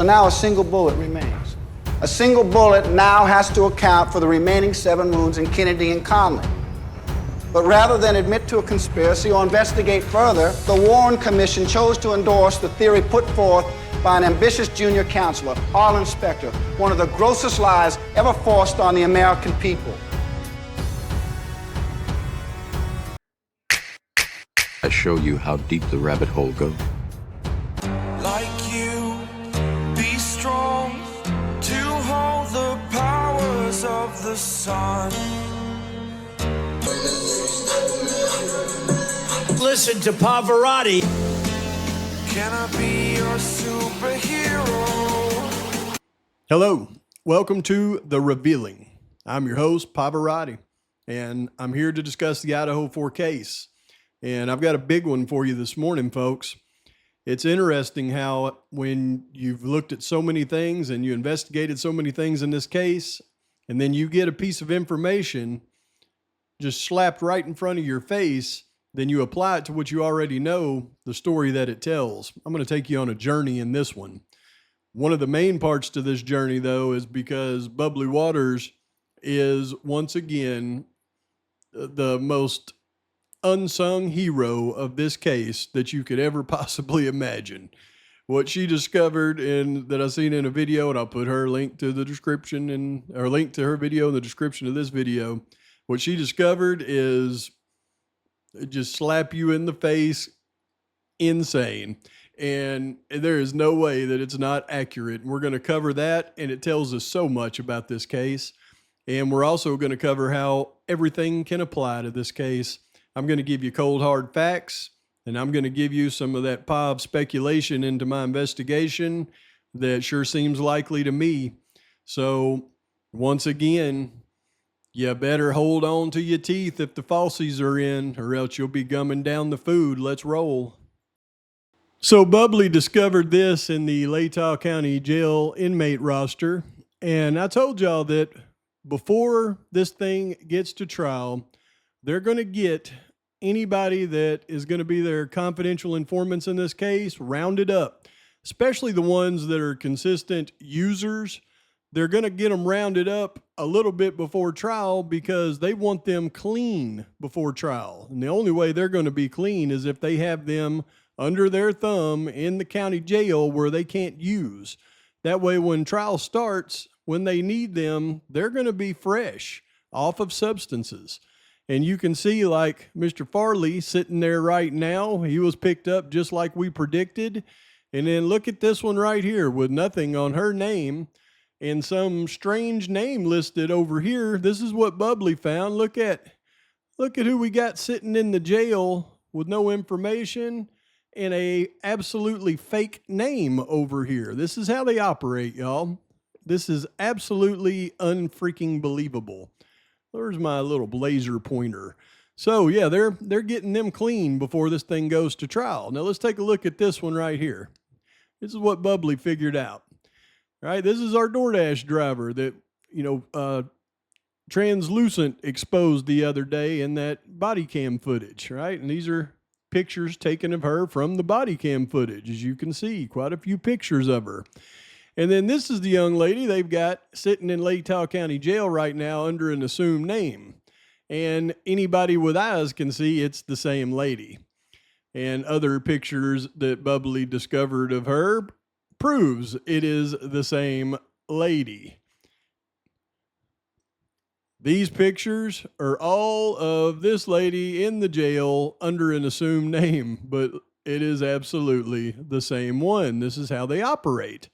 So now a single bullet remains. A single bullet now has to account for the remaining 7 wounds in Kennedy and Conley. But rather than admit to a conspiracy or investigate further, the Warren Commission chose to endorse the theory put forth by an ambitious junior counselor, Arlen Specter, one of the grossest lies ever forced on the American people. I show you how deep the rabbit hole goes. Like you, be strong to hold the powers of the sun. Listen to Pavarotti. Can I be your superhero? Hello, welcome to The Revealing. I'm your host, Pavarotti, and I'm here to discuss the Idaho 4 case. And I've got a big one for you this morning, folks. It's interesting how when you've looked at so many things and you investigated so many things in this case, and then you get a piece of information just slapped right in front of your face, then you apply it to what you already know, the story that it tells. I'm going to take you on a journey in this one. One of the main parts to this journey, though, is because Bubbly Waters is once again the most unsung hero of this case that you could ever possibly imagine. What she discovered that I seen in a video, and I'll put her link to the description or link to her video in the description of this video. What she discovered is just slap you in the face, insane. And there is no way that it's not accurate. We're going to cover that, and it tells us so much about this case. And we're also going to cover how everything can apply to this case. I'm going to give you cold, hard facts, and I'm going to give you some of that POV speculation into my investigation that sure seems likely to me. So once again, you better hold on to your teeth if the falsies are in, or else you'll be gumming down the food. Let's roll. So Bubbly discovered this in the Latah County Jail inmate roster, and I told y'all that before this thing gets to trial, they're going to get anybody that is going to be their confidential informants in this case rounded up, especially the ones that are consistent users. They're going to get them rounded up a little bit before trial because they want them clean before trial. And the only way they're going to be clean is if they have them under their thumb in the county jail where they can't use. That way, when trial starts, when they need them, they're going to be fresh off of substances. And you can see like Mr. Farley sitting there right now. He was picked up just like we predicted. And then look at this one right here with nothing on her name and some strange name listed over here. This is what Bubbly found. Look at who we got sitting in the jail with no information and a absolutely fake name over here. This is how they operate, y'all. This is absolutely unfreaking believable. There's my little laser pointer. So yeah, they're getting them clean before this thing goes to trial. Now let's take a look at this one right here. This is what Bubbly figured out. All right, this is our Doordash driver that, translucent exposed the other day in that body cam footage, right? And these are pictures taken of her from the body cam footage. As you can see, quite a few pictures of her. And then this is the young lady they've got sitting in Latah County Jail right now under an assumed name. And anybody with eyes can see it's the same lady. And other pictures that Bubbly discovered of her proves it is the same lady. These pictures are all of this lady in the jail under an assumed name, but it is absolutely the same one. This is how they operate.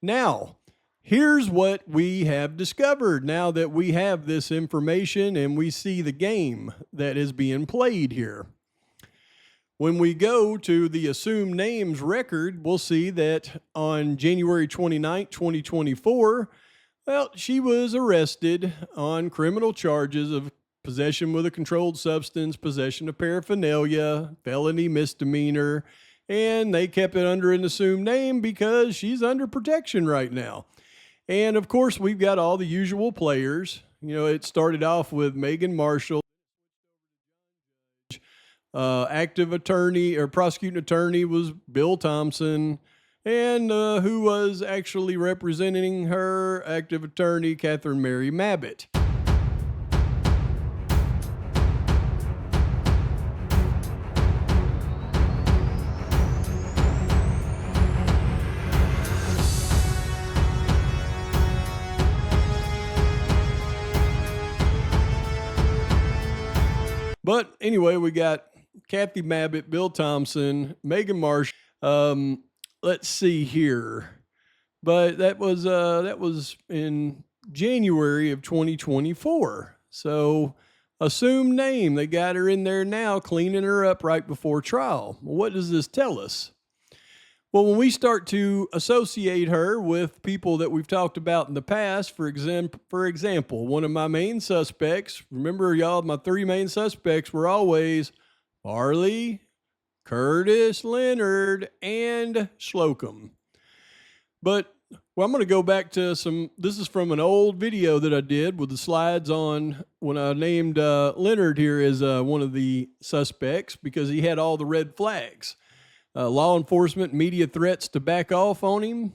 Now, here's what we have discovered now that we have this information and we see the game that is being played here. When we go to the assumed names record, we'll see that on January 29, 2024, well, she was arrested on criminal charges of possession with a controlled substance, possession of paraphernalia, felony misdemeanor, and they kept it under an assumed name because she's under protection right now. And of course, we've got all the usual players. You know, it started off with Megan Marshall. Active attorney or prosecuting attorney was Bill Thompson. and who was actually representing her, active attorney Catherine Mary Mabbitt. But anyway, we got Kathy Mabbitt, Bill Thompson, Megan Marsh. Let's see here. But that was in January of 2024. So assumed name. They got her in there now, cleaning her up right before trial. Well, what does this tell us? Well, when we start to associate her with people that we've talked about in the past, for example, one of my main suspects, remember y'all, my three main suspects were always Farley, Curtis, Leonard, and Slocum. But, well, I'm going to go back to this is from an old video that I did with the slides on when I named Leonard here as one of the suspects because he had all the red flags. Law enforcement, media threats to back off on him,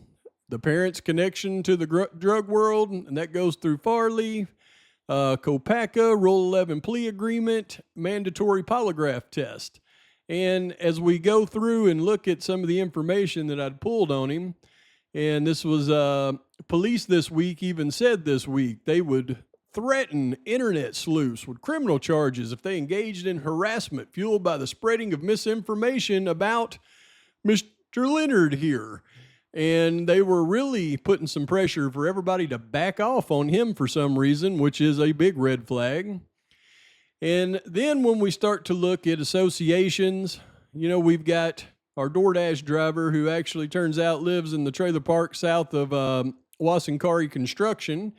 the parents' connection to the drug world, and that goes through Farley, COPACA, Rule 11 plea agreement, mandatory polygraph test. And as we go through and look at some of the information that I'd pulled on him, and this was police this week even said this week they would threaten internet sleuths with criminal charges if they engaged in harassment fueled by the spreading of misinformation about Mr. Leonard here. And they were really putting some pressure for everybody to back off on him for some reason, which is a big red flag. And then when we start to look at associations, we've got our Doordash driver who actually turns out lives in the trailer park south of Wassankari Construction.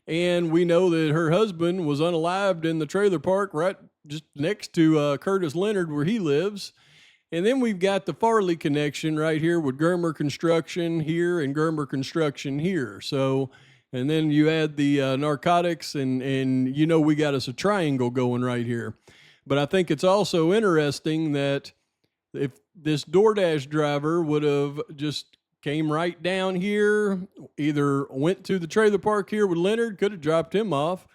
And we know that her husband was unalived in the trailer park right just next to Curtis Leonard where he lives. And then we've got the Farley connection right here with Germer Construction here and Germer Construction here. So, and then you add the narcotics and we got us a triangle going right here. But I think it's also interesting that if this Doordash driver would have just came right down here, either went to the trailer park here with Leonard, could have dropped him off,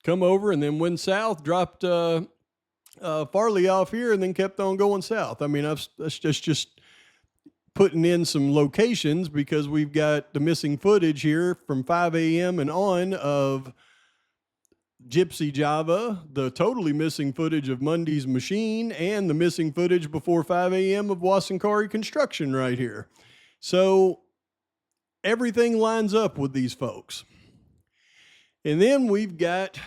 come over, and then went south, dropped Farley off here, and then kept on going south. I mean, that's just putting in some locations because we've got the missing footage here from 5 a.m. and on of Gypsy Java, the totally missing footage of Monday's Machine, and the missing footage before 5 a.m. of Wassankari Construction right here. So everything lines up with these folks. And then we've got,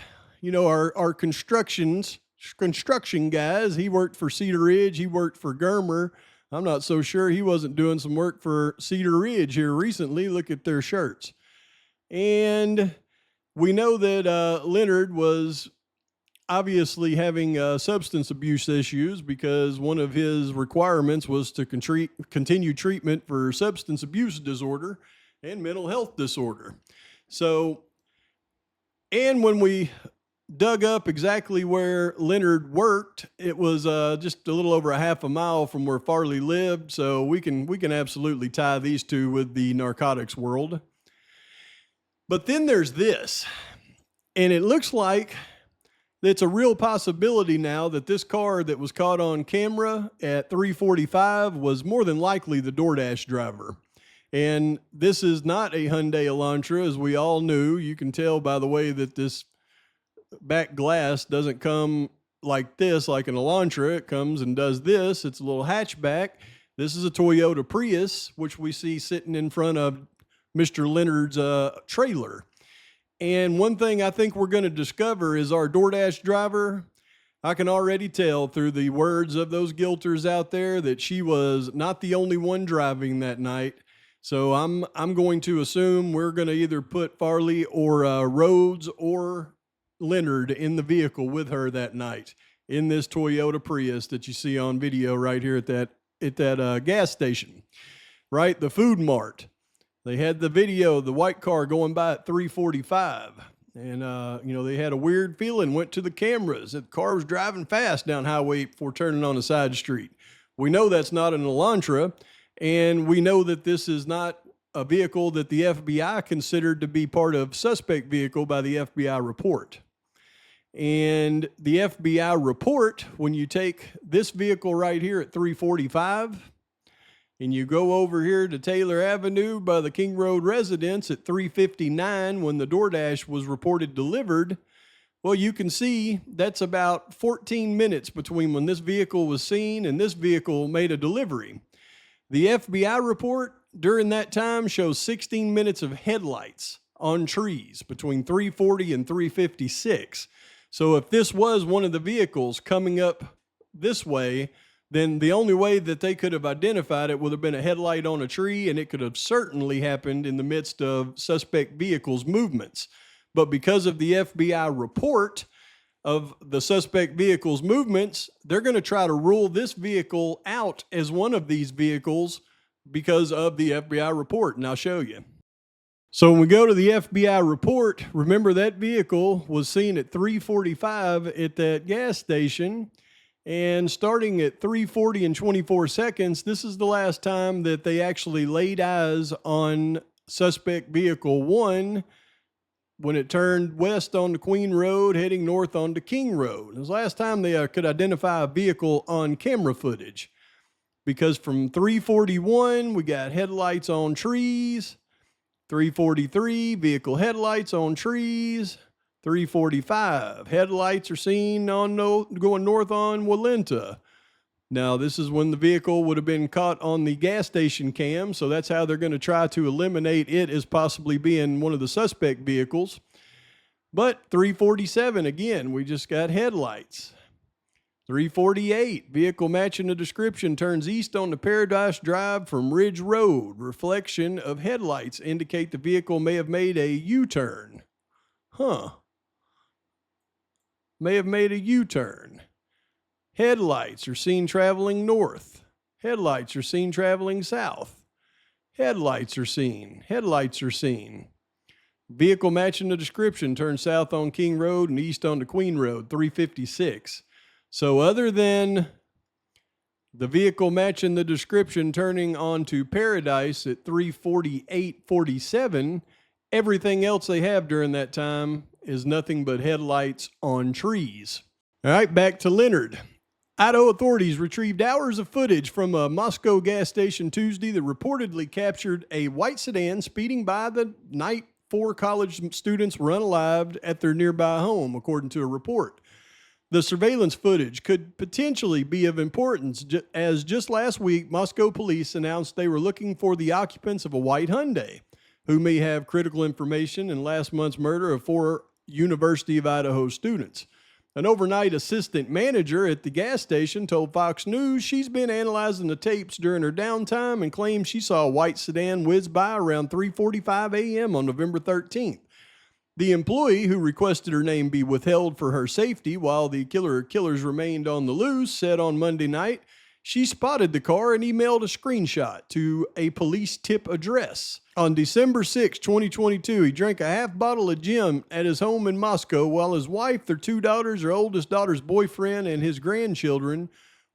our construction guys. He worked for Cedar Ridge. He worked for Germer. I'm not so sure he wasn't doing some work for Cedar Ridge here recently. Look at their shirts. And we know that Leonard was obviously having substance abuse issues because one of his requirements was to continue treatment for substance abuse disorder and mental health disorder. So, and when we dug up exactly where Leonard worked, it was just a little over a half a mile from where Farley lived. So we can absolutely tie these two with the narcotics world. But then there's this, and it looks like it's a real possibility now that this car that was caught on camera at 3:45 was more than likely the Doordash driver. And this is not a Hyundai Elantra, as we all knew. You can tell by the way that this back glass doesn't come like this, like an Elantra. It comes and does this. It's a little hatchback. This is a Toyota Prius, which we see sitting in front of Mr. Leonard's trailer. And one thing I think we're going to discover is our Doordash driver. I can already tell through the words of those guilters out there that she was not the only one driving that night. So I'm going to assume we're going to either put Farley or Rhodes or Leonard in the vehicle with her that night in this Toyota Prius that you see on video right here at that gas station, right? The Food Mart. They had the video of the white car going by at 3:45. And, they had a weird feeling, went to the cameras. The car was driving fast down Highway 8 before turning on a side street. We know that's not an Elantra. And we know that this is not a vehicle that the FBI considered to be part of suspect vehicle by the FBI report. And the FBI report, when you take this vehicle right here at 345 and you go over here to Taylor Avenue by the King Road residence at 359 when the Doordash was reported delivered, well, you can see that's about 14 minutes between when this vehicle was seen and this vehicle made a delivery. The FBI report during that time shows 16 minutes of headlights on trees between 340 and 356. So if this was one of the vehicles coming up this way, then the only way that they could have identified it would have been a headlight on a tree, and it could have certainly happened in the midst of suspect vehicles' movements. But because of the FBI report of the suspect vehicle's movements, they're going to try to rule this vehicle out as one of these vehicles because of the FBI report, and I'll show you. So when we go to the FBI report, remember that vehicle was seen at 345 at that gas station, and starting at 340 and 24 seconds, this is the last time that they actually laid eyes on suspect vehicle 1 when it turned west onto Queen Road, heading north onto King Road. It was the last time they could identify a vehicle on camera footage, because from 341, we got headlights on trees. 343, vehicle headlights on trees. 345, headlights are seen on going north on Walenta. Now, this is when the vehicle would have been caught on the gas station cam, so that's how they're going to try to eliminate it as possibly being one of the suspect vehicles. But 347, again, we just got headlights. 348, vehicle matching the description turns east onto Paradise Drive from Ridge Road. Reflection of headlights indicate the vehicle may have made a U-turn. May have made a U-turn. Headlights are seen traveling north. Headlights are seen traveling south. Headlights are seen. Headlights are seen. Vehicle matching the description turns south on King Road and east onto Queen Road, 356. So other than the vehicle matching the description turning onto Paradise at 348:47, everything else they have during that time is nothing but headlights on trees. All right, back to Leonard. Idaho authorities retrieved hours of footage from a Moscow gas station Tuesday that reportedly captured a white sedan speeding by the night 4 college students were unalived at their nearby home, according to a report. The surveillance footage could potentially be of importance, as just last week, Moscow police announced they were looking for the occupants of a white Hyundai, who may have critical information in last month's murder of 4 University of Idaho students. An overnight assistant manager at the gas station told Fox News she's been analyzing the tapes during her downtime and claims she saw a white sedan whiz by around 3:45 a.m. on November 13th. The employee, who requested her name be withheld for her safety while the killers remained on the loose, said on Monday night she spotted the car and emailed a screenshot to a police tip address. On December 6, 2022, he drank a half bottle of gin at his home in Moscow while his wife, their 2 daughters, her oldest daughter's boyfriend, and his grandchildren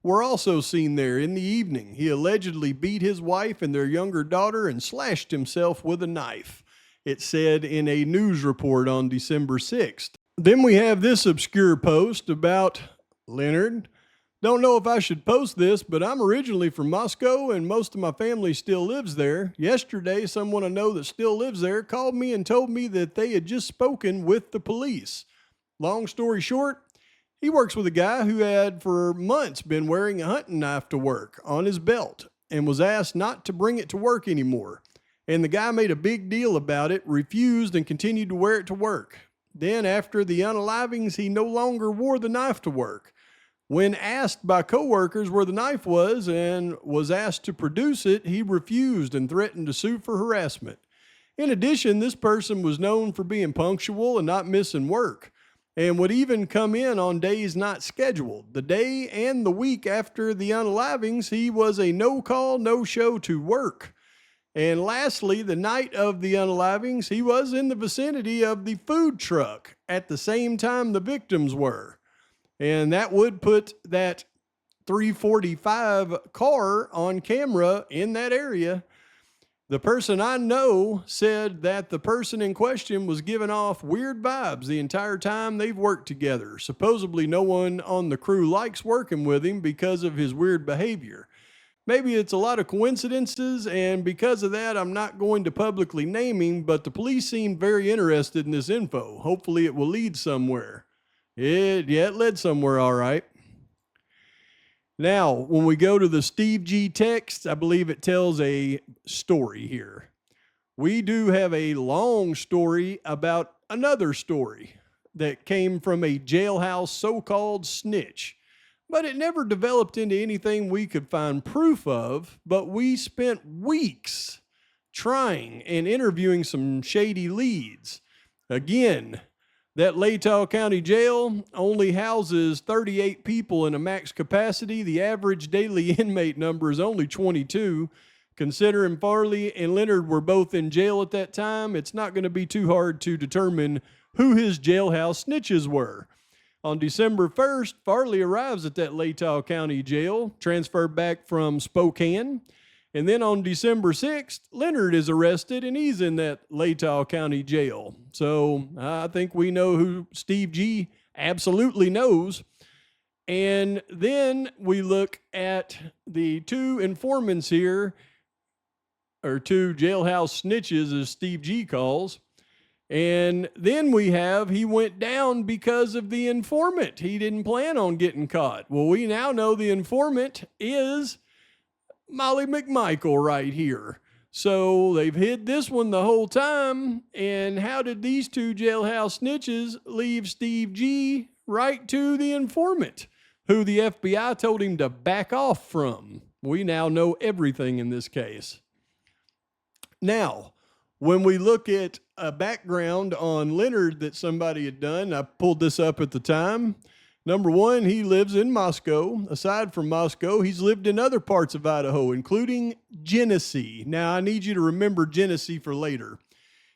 were also seen there in the evening. He allegedly beat his wife and their younger daughter and slashed himself with a knife, it said in a news report on December 6th. Then we have this obscure post about Leonard. Don't know if I should post this, but I'm originally from Moscow and most of my family still lives there. Yesterday, someone I know that still lives there called me and told me that they had just spoken with the police. Long story short, he works with a guy who had for months been wearing a hunting knife to work on his belt and was asked not to bring it to work anymore. And the guy made a big deal about it, refused, and continued to wear it to work. Then, after the unalivings, he no longer wore the knife to work. When asked by coworkers where the knife was and was asked to produce it, he refused and threatened to sue for harassment. In addition, this person was known for being punctual and not missing work, and would even come in on days not scheduled. The day and the week after the unalivings, he was a no-call, no-show to work. And lastly, the night of the unalivings, he was in the vicinity of the food truck at the same time the victims were. And that would put that 345 car on camera in that area. The person I know said that the person in question was giving off weird vibes the entire time they've worked together. Supposedly no one on the crew likes working with him because of his weird behavior. Maybe it's a lot of coincidences, and because of that, I'm not going to publicly name him, but the police seemed very interested in this info. Hopefully it will lead somewhere. It led somewhere, all right. Now, when we go to the Steve G text, I believe it tells a story here. We do have a long story about another story that came from a jailhouse so-called snitch. But it never developed into anything we could find proof of, but we spent weeks trying and interviewing some shady leads. Again, that Latah County Jail only houses 38 people in a max capacity. The average daily inmate number is only 22. Considering Farley and Leonard were both in jail at that time, it's not going to be too hard to determine who his jailhouse snitches were. On December 1st, Farley arrives at that Latah County Jail, transferred back from Spokane. And then on December 6th, Leonard is arrested, and he's in that Latah County Jail. So I think we know who Steve G absolutely knows. And then we look at the two informants here, or two jailhouse snitches, as Steve G calls. And then we have, he went down because of the informant. He didn't plan on getting caught. Well, we now know the informant is Molly McMichael right here. So they've hid this one the whole time. And how did these two jailhouse snitches leave Steve G right to the informant, who the FBI told him to back off from? We now know everything in this case. Now, when we look at a background on Leonard that somebody had done, I pulled this up at the time. Number one, he lives in Moscow. Aside from Moscow, he's lived in other parts of Idaho, including Genesee. Now, I need you to remember Genesee for later.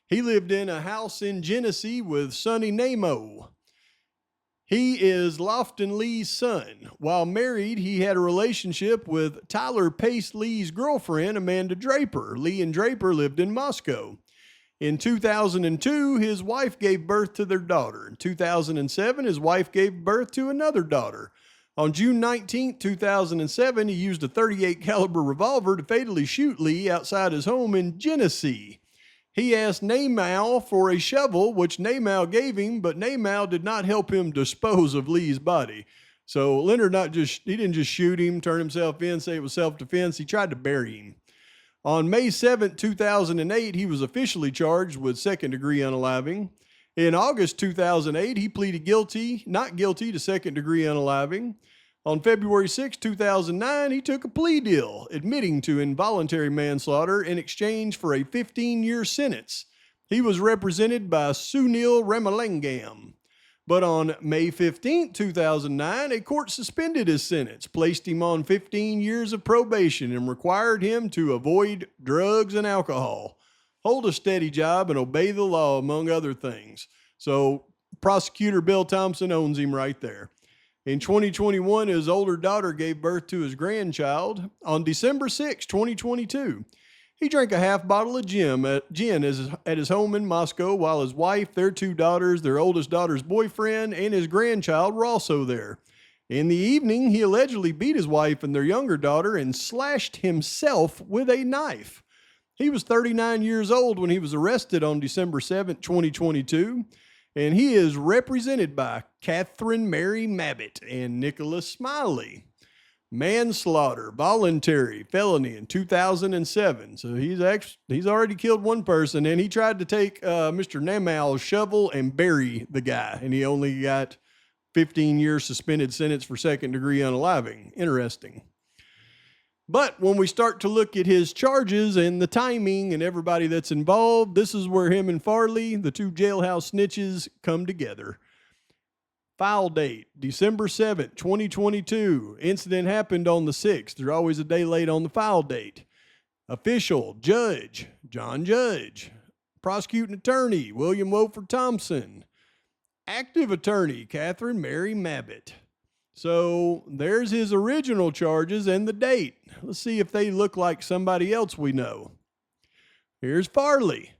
He lived in a house in Genesee with Sonny Nemo. He is Lofton Lee's son. While married, he had a relationship with Tyler Pace Lee's girlfriend, Amanda Draper. Lee and Draper lived in Moscow. In 2002, his wife gave birth to their daughter. In 2007, his wife gave birth to another daughter. On June 19, 2007, he used a .38 caliber revolver to fatally shoot Lee outside his home in Genesee. He asked Namaw for a shovel, which Namaw gave him, but Namaw did not help him dispose of Lee's body. So Leonard he didn't just shoot him, turn himself in, say it was self-defense. He tried to bury him. On May 7, 2008, he was officially charged with second-degree unaliving. In August 2008, he pleaded not guilty to second-degree unaliving. On February 6, 2009, he took a plea deal, admitting to involuntary manslaughter in exchange for a 15-year sentence. He was represented by Sunil Ramalingam. But on May 15, 2009, a court suspended his sentence, placed him on 15 years of probation, and required him to avoid drugs and alcohol, hold a steady job, and obey the law, among other things. So prosecutor Bill Thompson owns him right there. In 2021, his older daughter gave birth to his grandchild. On December 6, 2022, he drank a half bottle of gin at his home in Moscow while his wife, their two daughters, their oldest daughter's boyfriend, and his grandchild were also there. In the evening, he allegedly beat his wife and their younger daughter and slashed himself with a knife. He was 39 years old when he was arrested on December 7, 2022. And he is represented by Catherine Mary Mabbitt and Nicholas Smiley. Manslaughter, voluntary, felony in 2007. So he's already killed one person, and he tried to take Mr. Namow's shovel and bury the guy, and he only got 15 years suspended sentence for second-degree unaliving. Interesting. But when we start to look at his charges and the timing and everybody that's involved, this is where him and Farley, the two jailhouse snitches, come together. File date, December 7th, 2022. Incident happened on the 6th. They're always a day late on the file date. Official, Judge, John Judge. Prosecuting attorney, William Woford Thompson. Active attorney, Catherine Mary Mabbitt. So there's his original charges and the date. Let's see if they look like somebody else we know. Here's Farley.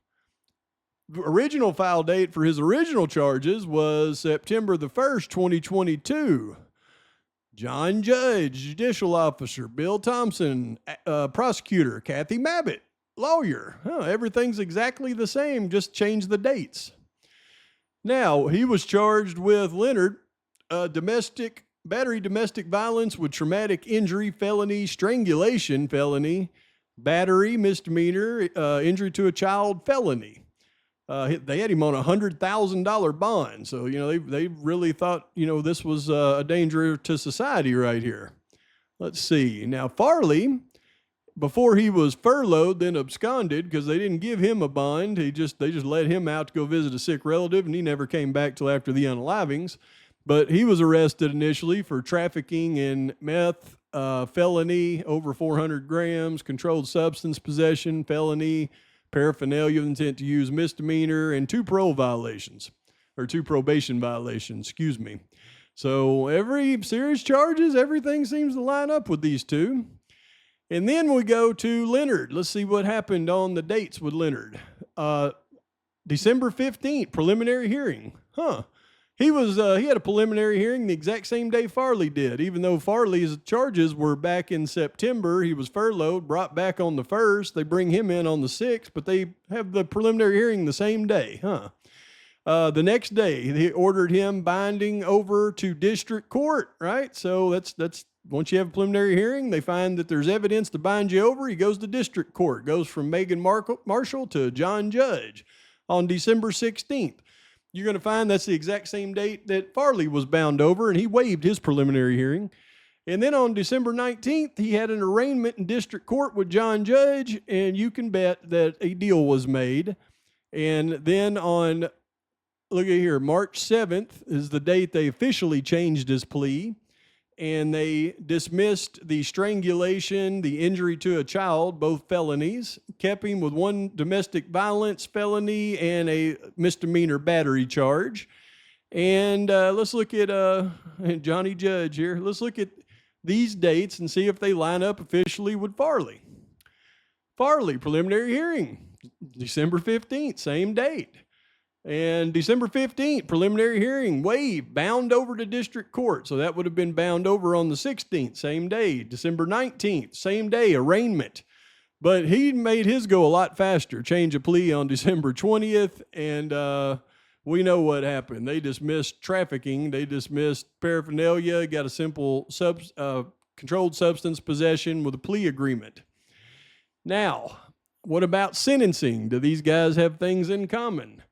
The original file date for his original charges was September the 1st, 2022. John Judge, judicial officer. Bill Thompson, prosecutor. Kathy Mabbitt, lawyer. Everything's exactly the same, just change the dates. Now, he was charged with Leonard, battery domestic violence with traumatic injury felony, strangulation felony, battery misdemeanor, injury to a child felony. They had him on a $100,000 bond. So, they really thought, this was a danger to society right here. Let's see. Now, Farley, before he was furloughed, then absconded because they didn't give him a bond. They just let him out to go visit a sick relative, and he never came back till after the unalivings. But he was arrested initially for trafficking in meth, felony, over 400 grams, controlled substance possession, felony, paraphernalia with intent to use, misdemeanor, and two probation violations, So every serious charges, everything seems to line up with these two. And then we go to Leonard. Let's see what happened on the dates with Leonard. December 15th, preliminary hearing. He had a preliminary hearing the exact same day Farley did. Even though Farley's charges were back in September, he was furloughed, brought back on the 1st. They bring him in on the 6th, but they have the preliminary hearing the same day. The next day, they ordered him binding over to district court, right? So that's once you have a preliminary hearing, they find that there's evidence to bind you over. He goes to district court, goes from Megan Marshall to John Judge on December 16th. You're going to find that's the exact same date that Farley was bound over, and he waived his preliminary hearing. And then on December 19th, he had an arraignment in district court with John Judge, and you can bet that a deal was made. And then look at here, March 7th is the date they officially changed his plea, and they dismissed the strangulation, the injury to a child, both felonies, kept him with one domestic violence felony and a misdemeanor battery charge. And let's look at Johnny Judge here. Let's look at these dates and see if they line up officially with Farley. Farley, preliminary hearing, December 15th, same date. And December 15th, preliminary hearing, waived, bound over to district court. So that would have been bound over on the 16th, same day. December 19th, same day, arraignment. But he made his go a lot faster, change of plea on December 20th, and we know what happened. They dismissed trafficking, they dismissed paraphernalia, got a simple controlled substance possession with a plea agreement. Now, what about sentencing? Do these guys have things in common?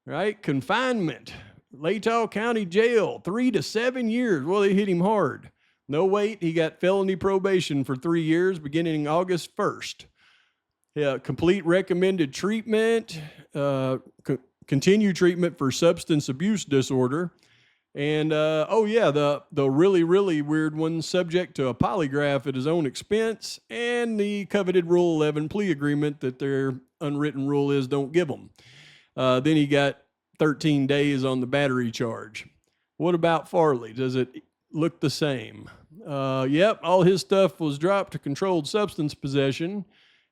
Right? Confinement, Latah County Jail, 3 to 7 years. Well, they hit him hard. No wait, he got felony probation for 3 years beginning August 1st. Yeah, complete recommended treatment, continued treatment for substance abuse disorder. And, the really, really weird one, subject to a polygraph at his own expense, and the coveted Rule 11 plea agreement that their unwritten rule is don't give them. Then he got 13 days on the battery charge. What about Farley? Does it look the same? Yep, all his stuff was dropped to controlled substance possession.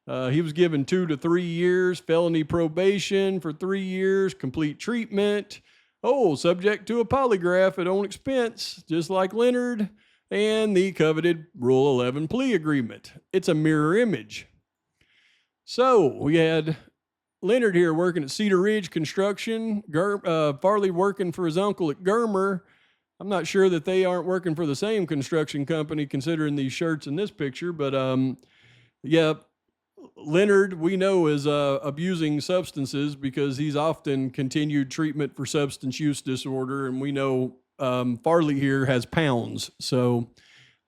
He was given 2 to 3 years, felony probation for 3 years, complete treatment. Subject to a polygraph at own expense, just like Leonard, and the coveted Rule 11 plea agreement. It's a mirror image. So we had Leonard here working at Cedar Ridge Construction, Farley working for his uncle at Germer. I'm not sure that they aren't working for the same construction company considering these shirts in this picture, but Leonard, we know, is abusing substances because he's often continued treatment for substance use disorder, and we know Farley here has pounds, so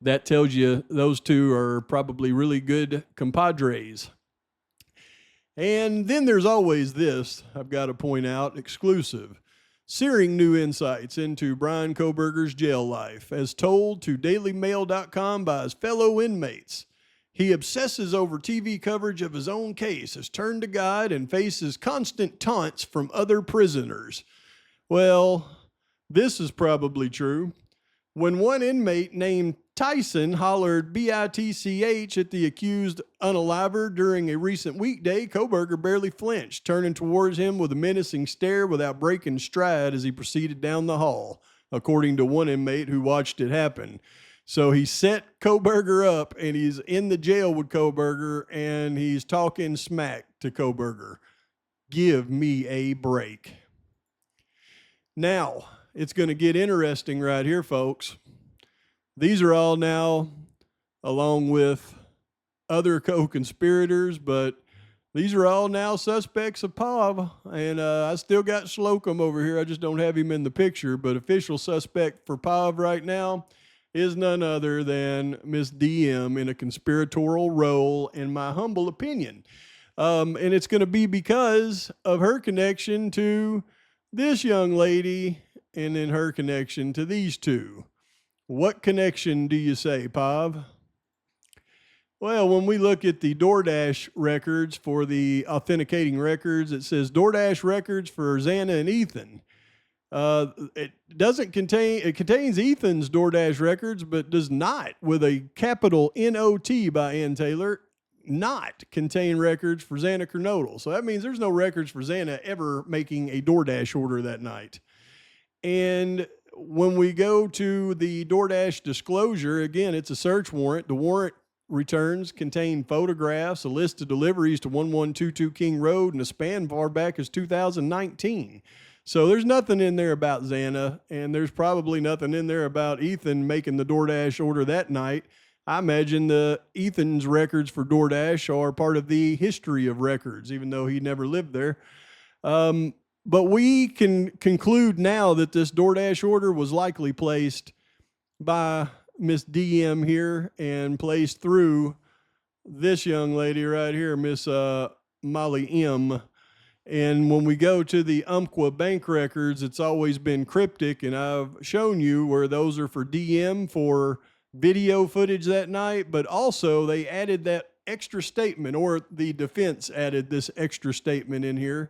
that tells you those two are probably really good compadres. And then there's always this, I've got to point out, exclusive. Searing new insights into Bryan Kohberger's jail life, as told to dailymail.com by his fellow inmates. He obsesses over TV coverage of his own case, has turned to God, and faces constant taunts from other prisoners. Well, this is probably true. when one inmate named Tyson hollered BITCH at the accused unaliver during a recent weekday, Kohberger barely flinched, turning towards him with a menacing stare without breaking stride as he proceeded down the hall, according to one inmate who watched it happen. So he set Kohberger up, and he's in the jail with Kohberger, and he's talking smack to Kohberger. Give me a break. Now, it's going to get interesting right here, folks. These are all now, along with other co-conspirators, but these are all now suspects of POV. And I still got Slocum over here. I just don't have him in the picture. But official suspect for POV right now is none other than Miss DM in a conspiratorial role, in my humble opinion. And it's going to be because of her connection to this young lady and then her connection to these two. What connection do you say, Pav? Well, when we look at the Doordash records for the authenticating records, it says Doordash records for Xana and Ethan. It contains Ethan's Doordash records, but does not, with a capital N-O-T by Ann Taylor, not contain records for Xana Kernodle. So that means there's no records for Xana ever making a Doordash order that night. And when we go to the Doordash disclosure, again, it's a search warrant. The warrant returns contain photographs, a list of deliveries to 1122 King Road, and a span far back as 2019. So there's nothing in there about Xana, and there's probably nothing in there about Ethan making the Doordash order that night. I imagine the Ethan's records for Doordash are part of the history of records, even though he never lived there. But we can conclude now that this Doordash order was likely placed by Miss DM here and placed through this young lady right here, Miss Molly M. And when we go to the Umpqua bank records, it's always been cryptic, and I've shown you where those are for DM for video footage that night, but also they added that extra statement, or the defense added this extra statement in here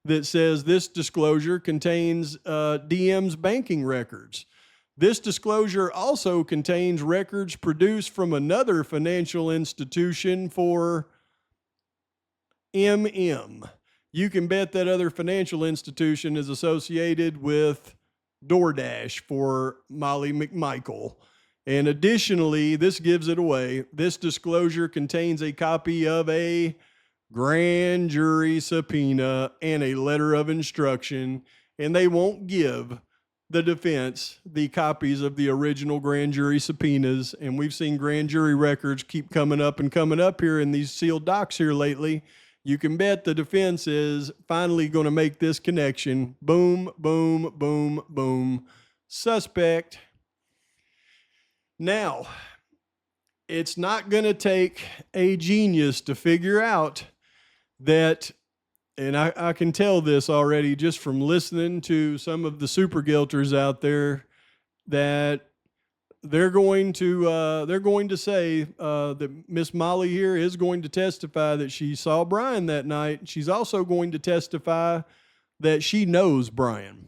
that says this disclosure contains DM's banking records. This disclosure also contains records produced from another financial institution for MM. You can bet that other financial institution is associated with Doordash for Molly McMichael. And additionally, this gives it away. This disclosure contains a copy of a grand jury subpoena and a letter of instruction, and they won't give the defense the copies of the original grand jury subpoenas. And we've seen grand jury records keep coming up here in these sealed docs here lately. You can bet the defense is finally going to make this connection. Boom, boom, boom, boom. Suspect. Now, it's not going to take a genius to figure out that, and I can tell this already just from listening to some of the super guilters out there, that they're going to say that Miss Molly here is going to testify that she saw Bryan that night. She's also going to testify that she knows Bryan.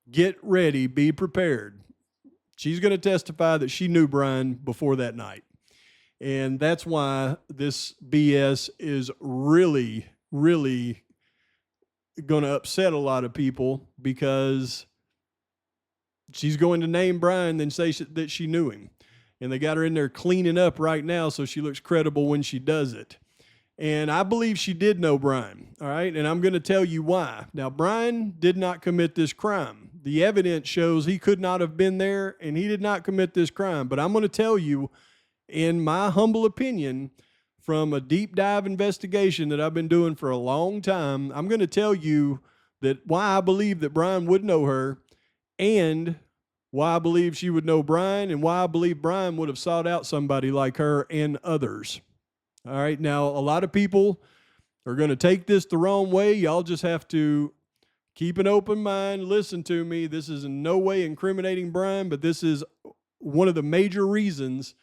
Get ready, be prepared. She's going to testify that she knew Bryan before that night. And that's why this BS is really, really going to upset a lot of people, because she's going to name Bryan, then say that she knew him. And they got her in there cleaning up right now so she looks credible when she does it. And I believe she did know Bryan, all right? And I'm going to tell you why. Now, Bryan did not commit this crime. The evidence shows he could not have been there, and he did not commit this crime. But I'm going to tell you, in my humble opinion, from a deep dive investigation that I've been doing for a long time, I'm going to tell you that why I believe that Bryan would know her, and why I believe she would know Bryan, and why I believe Bryan would have sought out somebody like her and others. All right, now a lot of people are going to take this the wrong way. Y'all just have to keep an open mind, listen to me. This is in no way incriminating Bryan, but this is one of the major reasons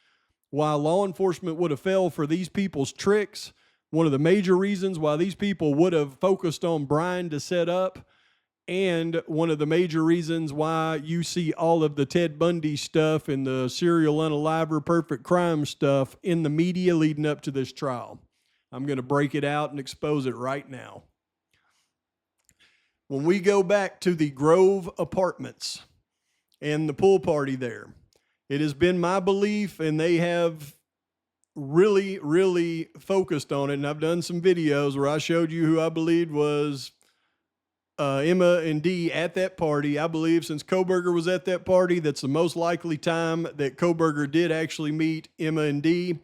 why law enforcement would have fell for these people's tricks. One of the major reasons why these people would have focused on Bryan to set up. and one of the major reasons why you see all of the Ted Bundy stuff and the serial unaliver, perfect crime stuff in the media leading up to this trial. I'm going to break it out and expose it right now. When we go back to the Grove Apartments and the pool party there, it has been my belief, and they have really focused on it, and I've done some videos where I showed you who I believed was Emma and Dee at that party. I believe since Kohberger was at that party, that's the most likely time that Kohberger did actually meet Emma and Dee.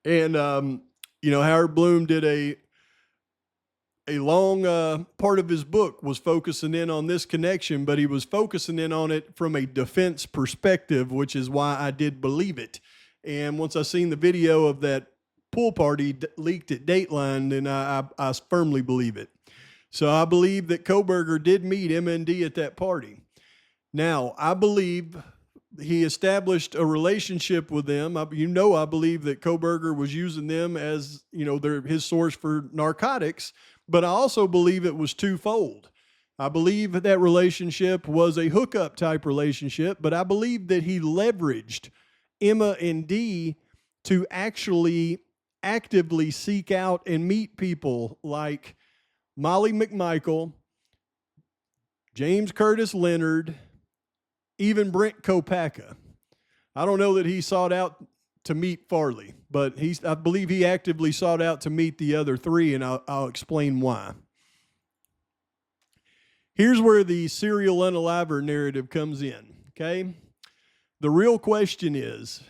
And, Howard Bloom did a long part of his book was focusing in on this connection, but he was focusing in on it from a defense perspective, which is why I did believe it. And once I seen the video of that pool party leaked at Dateline, then I firmly believe it. So I believe that Kohberger did meet Emma and Dee at that party. Now, I believe he established a relationship with them. I believe that Kohberger was using them as, his source for narcotics, but I also believe it was twofold. I believe that relationship was a hookup type relationship, but I believe that he leveraged Emma and Dee to actually actively seek out and meet people like Molly McMichael, James Curtis Leonard, even Brent Kopaka. I don't know that he sought out to meet Farley, but I believe he actively sought out to meet the other three, and I'll explain why. Here's where the serial unaliver narrative comes in, okay? The real question is,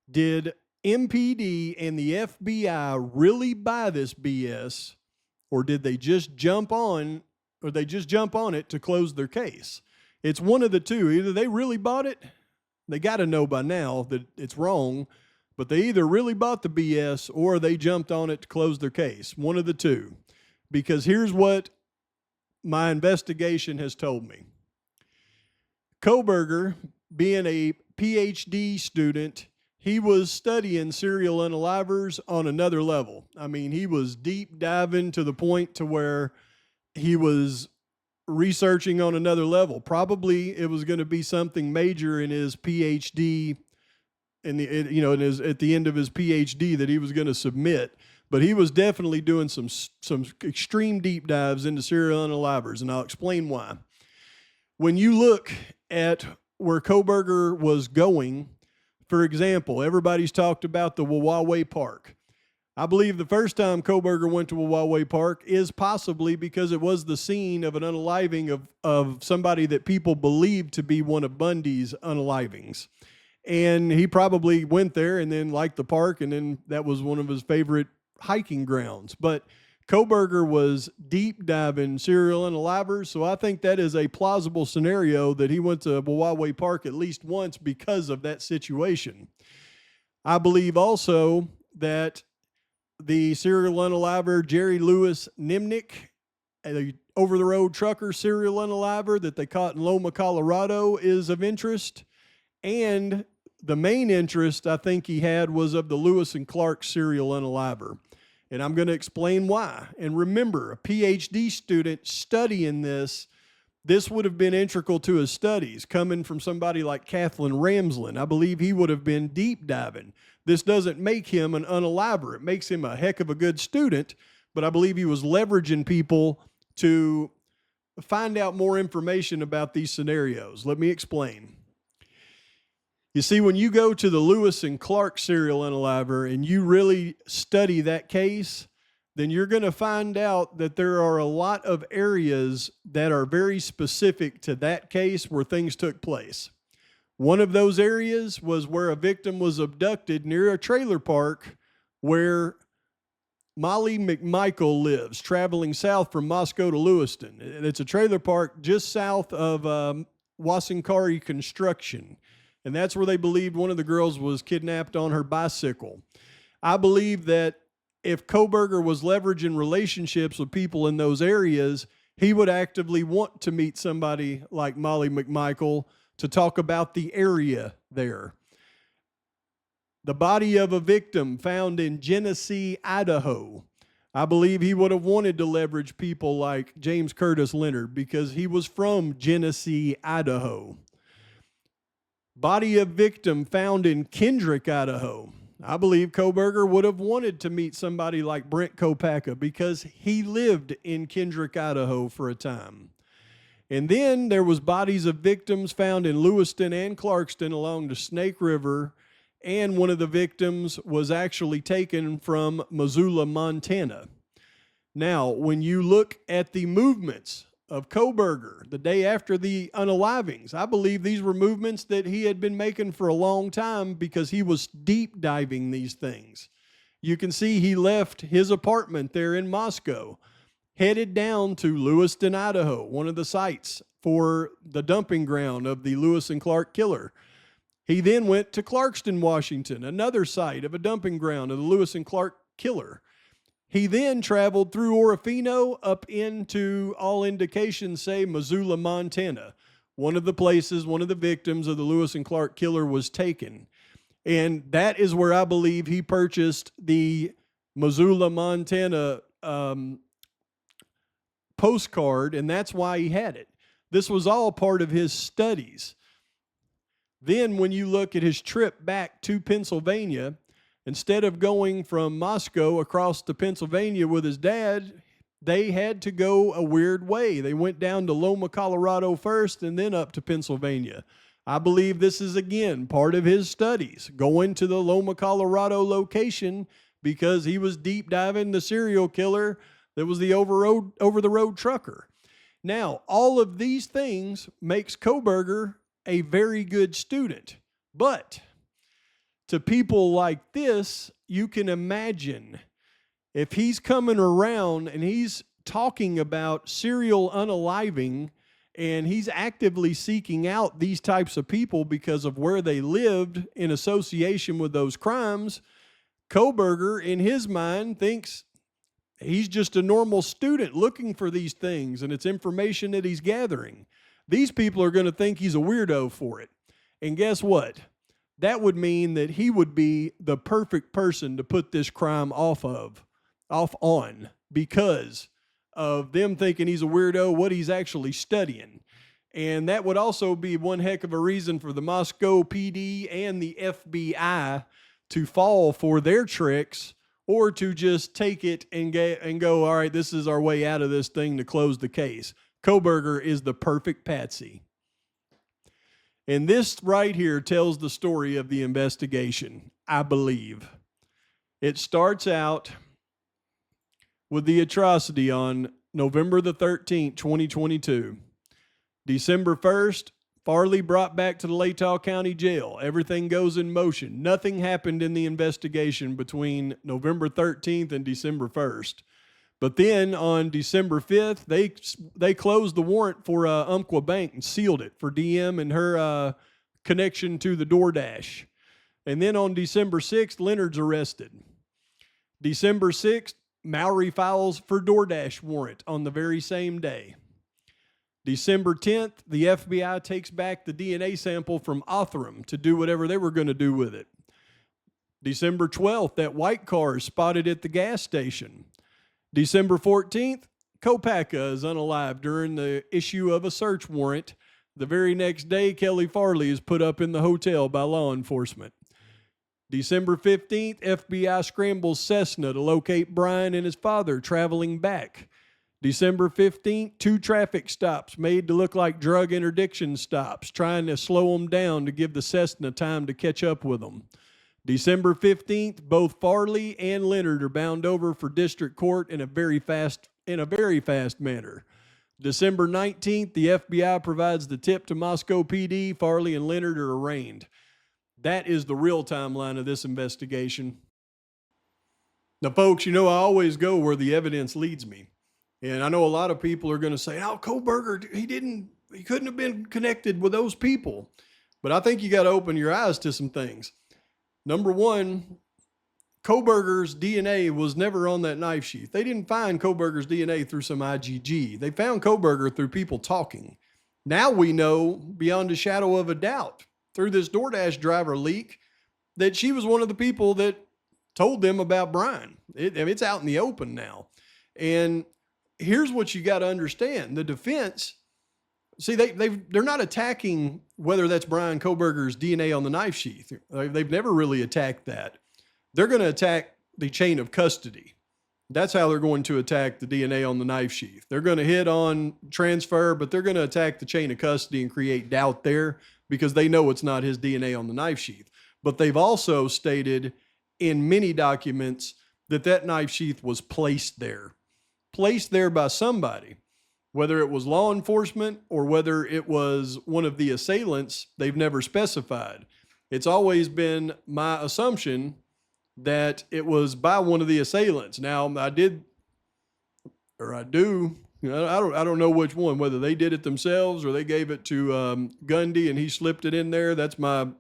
did MPD and the FBI really buy this BS, or did they just jump on it to close their case? It's one of the two. Either they really bought it, they got to know by now that it's wrong, but they either really bought the BS or they jumped on it to close their case. One of the two. Because here's what my investigation has told me. Kohberger, being a PhD student, he was studying serial unalivers on another level. I mean, he was deep diving to the point to where he was researching on another level. Probably it was going to be something major in his PhD, at the end of his PhD that he was going to submit. But he was definitely doing some extreme deep dives into serial unalivers, and I'll explain why. When you look at where Kohberger was going, for example, everybody's talked about the Wawa Park. I believe the first time Kohberger went to Wawa Park is possibly because it was the scene of an unaliving of somebody that people believed to be one of Bundy's unalivings. And he probably went there and then liked the park, and then that was one of his favorite hiking grounds. But Kohberger was deep diving serial unalivers, so I think that is a plausible scenario that he went to Wawa Park at least once because of that situation. I believe also that the serial unaliver Jerry Lewis Nimnick, a over-the-road trucker serial unaliver that they caught in Loma, Colorado, is of interest. And the main interest I think he had was of the Lewis and Clark serial unaliver. And I'm going to explain why. And remember, a PhD student studying this would have been integral to his studies. Coming from somebody like Kathleen Ramsland, I believe he would have been deep diving. This doesn't make him an unaliver. It makes him a heck of a good student, but I believe he was leveraging people to find out more information about these scenarios. Let me explain. You see, when you go to the Lewis and Clark serial unaliver and you really study that case, then you're going to find out that there are a lot of areas that are very specific to that case where things took place. One of those areas was where a victim was abducted near a trailer park where Molly McMichael lives, traveling south from Moscow to Lewiston. It's a trailer park just south of Wasankari Construction. And that's where they believed one of the girls was kidnapped on her bicycle. I believe that if Kohberger was leveraging relationships with people in those areas, he would actively want to meet somebody like Molly McMichael to talk about the area there. The body of a victim found in Genesee, Idaho. I believe he would have wanted to leverage people like James Curtis Leonard because he was from Genesee, Idaho. Body of victim found in Kendrick, Idaho. I believe Kohberger would have wanted to meet somebody like Bryan Kohberger because he lived in Kendrick, Idaho for a time. And then there was bodies of victims found in Lewiston and Clarkston along the Snake River, and one of the victims was actually taken from Missoula, Montana. Now, when you look at the movements of Kohberger the day after the unalivings, I believe these were movements that he had been making for a long time because he was deep diving these things. You can see he left his apartment there in Moscow, headed down to Lewiston, Idaho, one of the sites for the dumping ground of the Lewis and Clark killer. He then went to Clarkston, Washington, another site of a dumping ground of the Lewis and Clark killer. He then traveled through Orofino up into, all indications say, Missoula, Montana, one of the places one of the victims of the Lewis and Clark killer was taken. And that is where I believe he purchased the Missoula, Montana postcard, and that's why he had it. This was all part of his studies. Then when you look at his trip back to Pennsylvania, instead of going from Moscow across to Pennsylvania with his dad, they had to go a weird way. They went down to Loma, Colorado first and then up to Pennsylvania. I believe this is, again, part of his studies, going to the Loma, Colorado location because he was deep diving the serial killer that was the over-the-road trucker. Now, all of these things makes Kohberger a very good student, but to people like this, you can imagine if he's coming around and he's talking about serial unaliving and he's actively seeking out these types of people because of where they lived in association with those crimes, Kohberger, in his mind, thinks he's just a normal student looking for these things, and it's information that he's gathering. These people are going to think he's a weirdo for it. And guess what? That would mean that he would be the perfect person to put this crime off on, because of them thinking he's a weirdo, what he's actually studying. And that would also be one heck of a reason for the Moscow PD and the FBI to fall for their tricks, or to just take it and go, all right, this is our way out of this thing to close the case. Kohberger is the perfect patsy. And this right here tells the story of the investigation, I believe. It starts out with the atrocity on November the 13th, 2022. December 1st, Farley brought back to the Latah County Jail. Everything goes in motion. Nothing happened in the investigation between November 13th and December 1st. But then on December 5th, they closed the warrant for Umpqua Bank and sealed it for DM and her connection to the Doordash. And then on December 6th, Leonard's arrested. December 6th, Mowry files for Doordash warrant on the very same day. December 10th, the FBI takes back the DNA sample from Othram to do whatever they were going to do with it. December 12th, that white car is spotted at the gas station. December 14th, Kohberger is unalive during the issue of a search warrant. The very next day, Kelly Farley is put up in the hotel by law enforcement. December 15th, FBI scrambles Cessna to locate Bryan and his father traveling back. December 15th, 2 traffic stops made to look like drug interdiction stops, trying to slow them down to give the Cessna time to catch up with them. December 15th, both Farley and Leonard are bound over for district court in a very fast manner. December 19th, the FBI provides the tip to Moscow PD. Farley and Leonard are arraigned. That is the real timeline of this investigation. Now, folks, I always go where the evidence leads me. And I know a lot of people are going to say, oh, Kohberger, he couldn't have been connected with those people. But I think you got to open your eyes to some things. Number one, Kohberger's DNA was never on that knife sheath. They didn't find Kohberger's DNA through some IgG. They found Kohberger through people talking. Now we know, beyond a shadow of a doubt, through this Doordash driver leak, that she was one of the people that told them about Bryan. I mean, it's out in the open now. And here's what you got to understand. The defense, see, they're not attacking whether that's Bryan Kohberger's DNA on the knife sheath. They've never really attacked that. They're going to attack the chain of custody. That's how they're going to attack the DNA on the knife sheath. They're going to hit on transfer, but they're going to attack the chain of custody and create doubt there because they know it's not his DNA on the knife sheath. But they've also stated in many documents that that knife sheath was placed there by somebody, whether it was law enforcement or whether it was one of the assailants. They've never specified. It's always been my assumption that it was by one of the assailants. Now, I do, I don't know which one, whether they did it themselves or they gave it to Gundy and he slipped it in there. That's my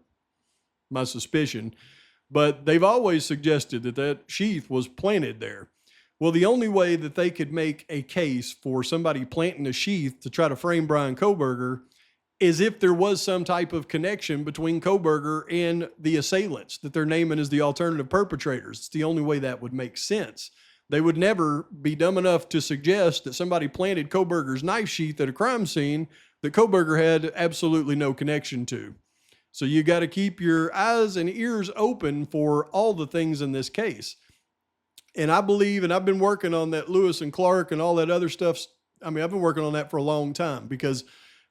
suspicion. But they've always suggested that that sheath was planted there. Well, the only way that they could make a case for somebody planting a sheath to try to frame Bryan Kohberger is if there was some type of connection between Kohberger and the assailants that they're naming as the alternative perpetrators. It's the only way that would make sense. They would never be dumb enough to suggest that somebody planted Kohberger's knife sheath at a crime scene that Kohberger had absolutely no connection to. So you got to keep your eyes and ears open for all the things in this case. And I believe, and I've been working on that Lewis and Clark and all that other stuff. I mean, I've been working on that for a long time because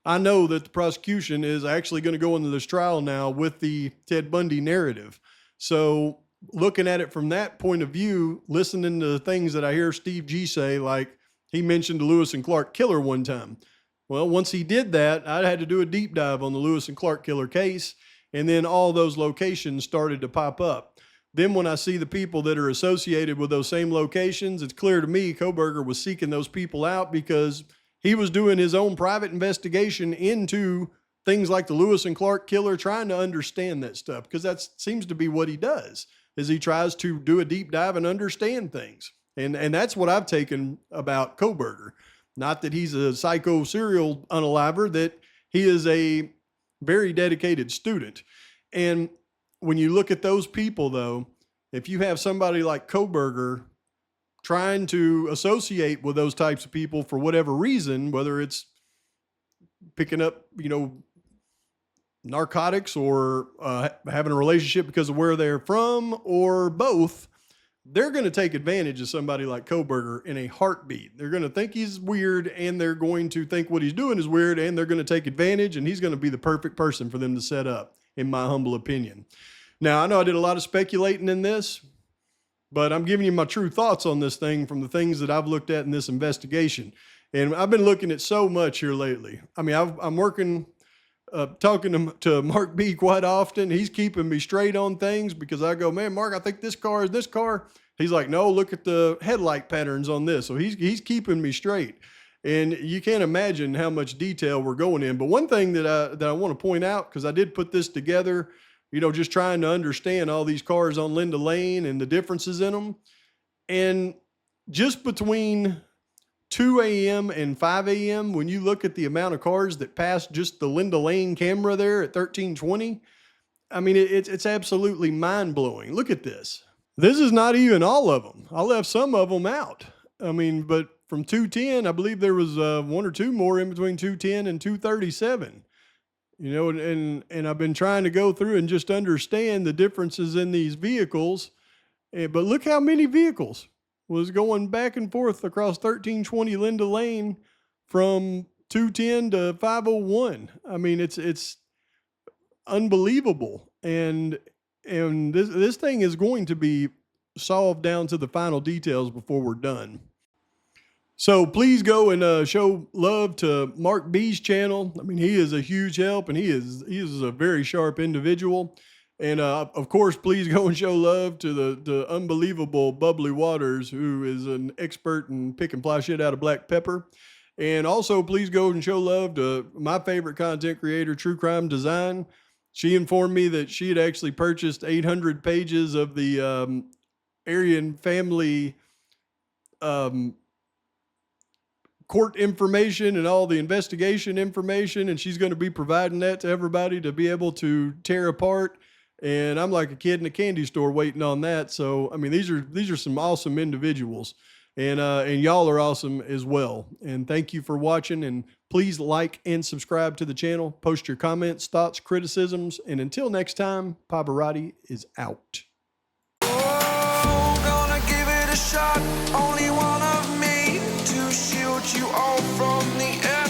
I know that the prosecution is actually going to go into this trial now with the Ted Bundy narrative. So looking at it from that point of view, listening to the things that I hear Steve G say, like he mentioned the Lewis and Clark killer one time. Well, once he did that, I had to do a deep dive on the Lewis and Clark killer case. And then all those locations started to pop up. Then when I see the people that are associated with those same locations, it's clear to me Kohberger was seeking those people out because he was doing his own private investigation into things like the Lewis and Clark killer, trying to understand that stuff, because that seems to be what he does, is he tries to do a deep dive and understand things. And that's what I've taken about Kohberger. Not that he's a psycho serial unaliver, that he is a very dedicated student. And when you look at those people, though, if you have somebody like Kohberger trying to associate with those types of people for whatever reason, whether it's picking up, narcotics or having a relationship because of where they're from or both, they're going to take advantage of somebody like Kohberger in a heartbeat. They're going to think he's weird and they're going to think what he's doing is weird and they're going to take advantage, and he's going to be the perfect person for them to set up, in my humble opinion. Now, I know I did a lot of speculating in this, but I'm giving you my true thoughts on this thing from the things that I've looked at in this investigation. And I've been looking at so much here lately. I mean, I'm working, talking to Mark B quite often. He's keeping me straight on things because I go, man, Mark, I think this car is this car. He's like, no, look at the headlight patterns on this. So he's keeping me straight. And you can't imagine how much detail we're going in. But one thing that I want to point out, because I did put this together, just trying to understand all these cars on Linda Lane and the differences in them. And just between 2 a.m. and 5 a.m., when you look at the amount of cars that passed just the Linda Lane camera there at 1320, I mean, it's absolutely mind-blowing. Look at this. This is not even all of them. I left some of them out. I mean, but from 210, I believe there was one or two more in between 210 and 237. And I've been trying to go through and just understand the differences in these vehicles. But look how many vehicles was going back and forth across 1320 Linda Lane from 210 to 501. I mean, it's unbelievable. And this thing is going to be solved down to the final details before we're done. So please go and show love to Mark B's channel. I mean, he is a huge help, and he is a very sharp individual. And of course, please go and show love to the unbelievable Bubbly Waters, who is an expert in pick and fly shit out of black pepper. And also, please go and show love to my favorite content creator, True Crime Design. She informed me that she had actually purchased 800 pages of the Aryan family court information and all the investigation information, and she's going to be providing that to everybody to be able to tear apart And I'm like a kid in a candy store waiting on that. So, I mean, these are some awesome individuals, and y'all are awesome as well. And thank you for watching, and please like and subscribe to the channel. Post your comments, thoughts, criticisms, and until next time, Pavarotti is out. Oh, gonna give it a shot. Only one of me to shield you all from the enemy.